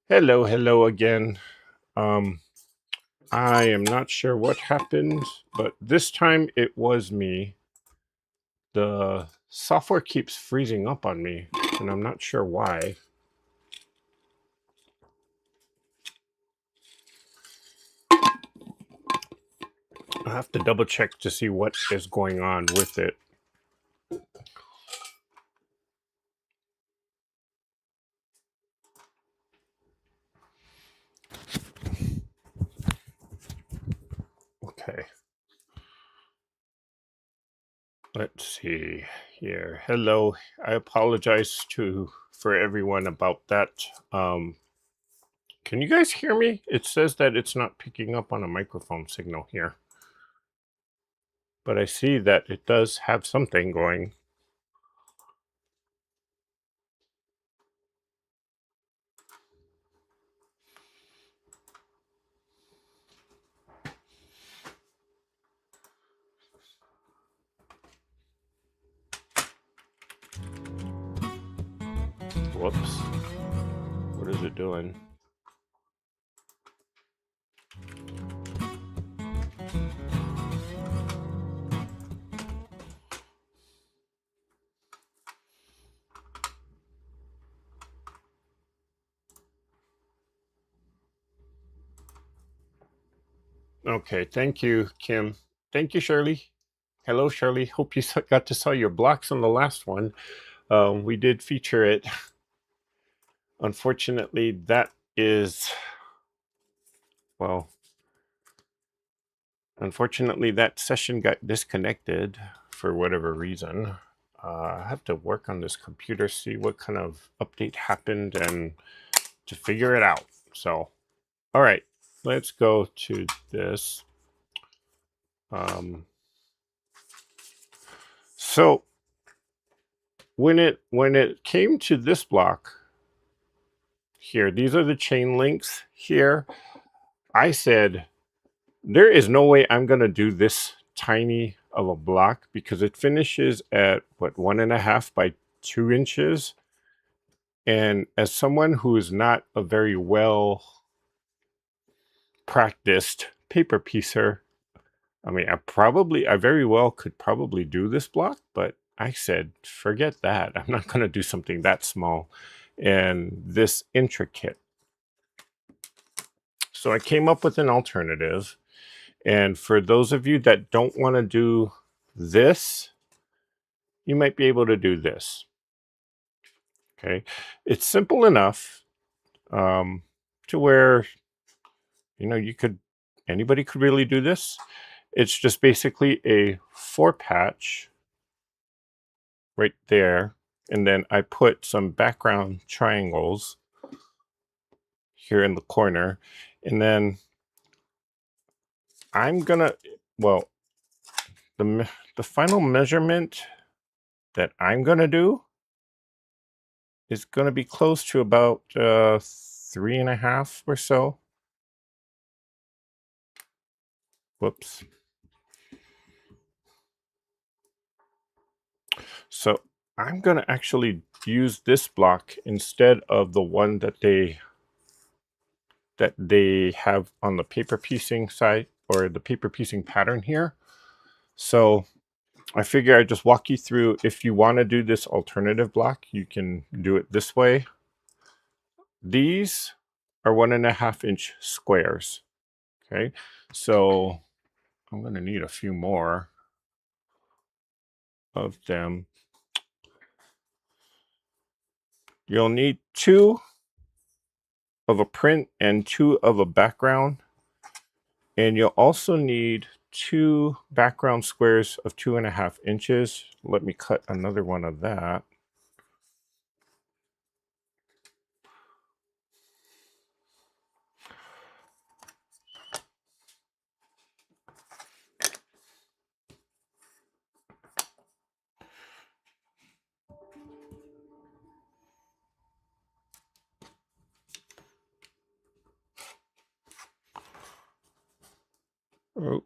Hello again. Um, I am not sure what happened, but this time it was me. The software keeps freezing up on me, and I'm not sure why. I have to double check to see what is going on with it. Okay, let's see here. Hello. I apologize for everyone about that. Can you guys hear me? It says that it's not picking up on a microphone signal here, but I see that it does have something going. Whoops. What is it doing? Okay, thank you, Kim. Thank you, Shirley. Hello, Shirley. Hope you got to saw your blocks on the last one. We did feature it. Unfortunately, well, unfortunately, that session got disconnected for whatever reason. I have to work on this computer, see what kind of update happened, and to figure it out. So, all right, let's go to this. So when it came to this block here, these are the chain links here. I said, there is no way I'm going to do this tiny of a block because it finishes at what, 1.5 by 2 inches. And as someone who is not a very well practiced paper piecer, I mean, I very well could probably do this block, but I said, forget that. I'm not going to do something that small and this intricate. So I came up with an alternative. And for those of you that don't want to do this, you might be able to do this. Okay. It's simple enough to where, anybody could really do this. It's just basically a 4-patch right there. And then I put some background triangles here in the corner. And then I'm gonna, well, the final measurement that I'm gonna do is gonna be close to about 3.5 or so. Whoops. So I'm gonna actually use this block instead of the one that they have on the paper piecing side or the paper piecing pattern here. So I figure I'd just walk you through. If you want to do this alternative block, you can do it this way. These are 1.5-inch squares. Okay, so I'm going to need a few more of them. You'll need 2 of a print and 2 of a background. And you'll also need 2 background squares of 2.5 inches. Let me cut another one of that. Oh,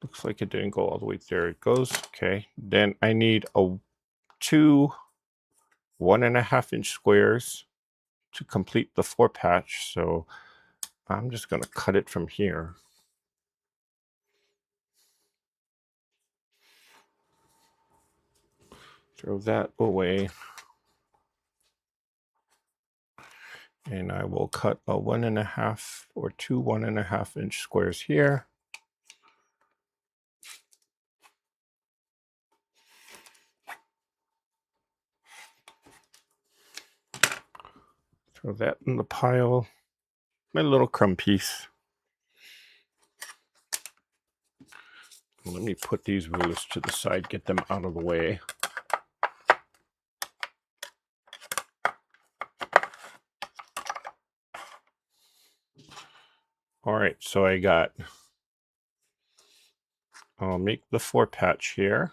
looks like it didn't go all the way. There it goes. Okay, then I need 2 1.5 inch squares to complete the 4-patch. So I'm just going to cut it from here. Throw that away. And I will cut a 1.5 or two 1.5 inch squares here. Throw that in the pile. My little crumb piece. Let me put these rulers to the side, get them out of the way. All right, so I'll make the 4-patch here.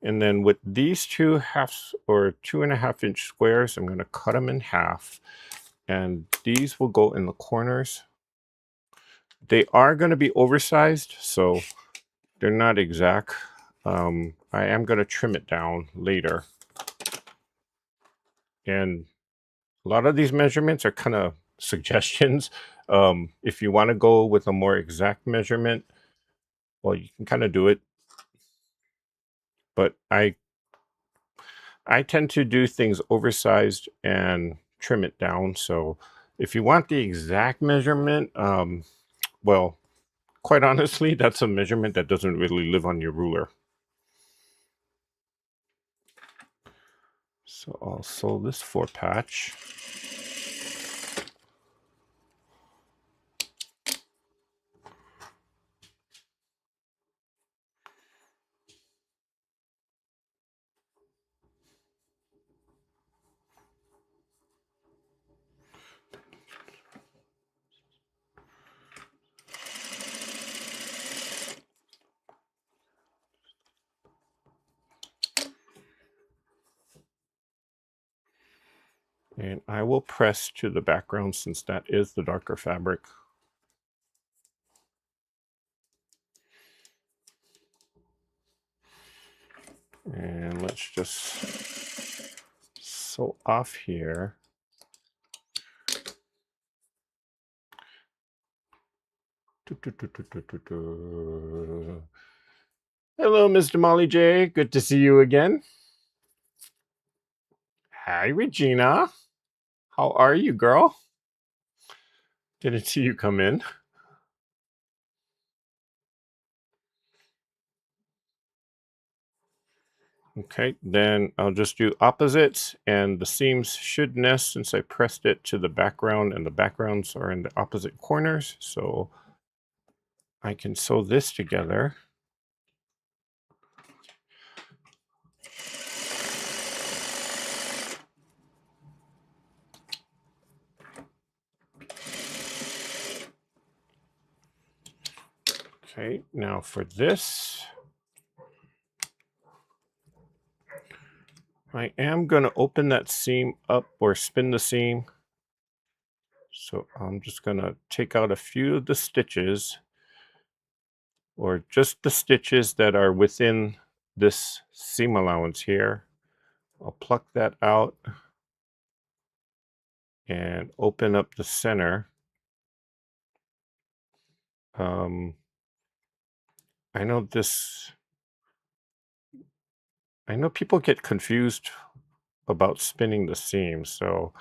And then with these 2.5 or 2.5 inch squares, I'm going to cut them in half. And these will go in the corners. They are going to be oversized, so they're not exact. I am going to trim it down later. And a lot of these measurements are kind of suggestions. If you want to go with a more exact measurement, well, you can kind of do it. But I tend to do things oversized and trim it down. So if you want the exact measurement, well, quite honestly, that's a measurement that doesn't really live on your ruler. So I'll sew this 4-patch. And I will press to the background since that is the darker fabric. And let's just sew off here. Hello, Mr. Molly J. Good to see you again. Hi, Regina. How are you, girl? Didn't see you come in. Okay, then I'll just do opposites, and the seams should nest since I pressed it to the background, and the backgrounds are in the opposite corners. So I can sew this together. Okay, now for this, I am going to open that seam up or spin the seam. So I'm just going to take out a few of the stitches, or just the stitches that are within this seam allowance here. I'll pluck that out and open up the center. I know people get confused about spinning the seam, so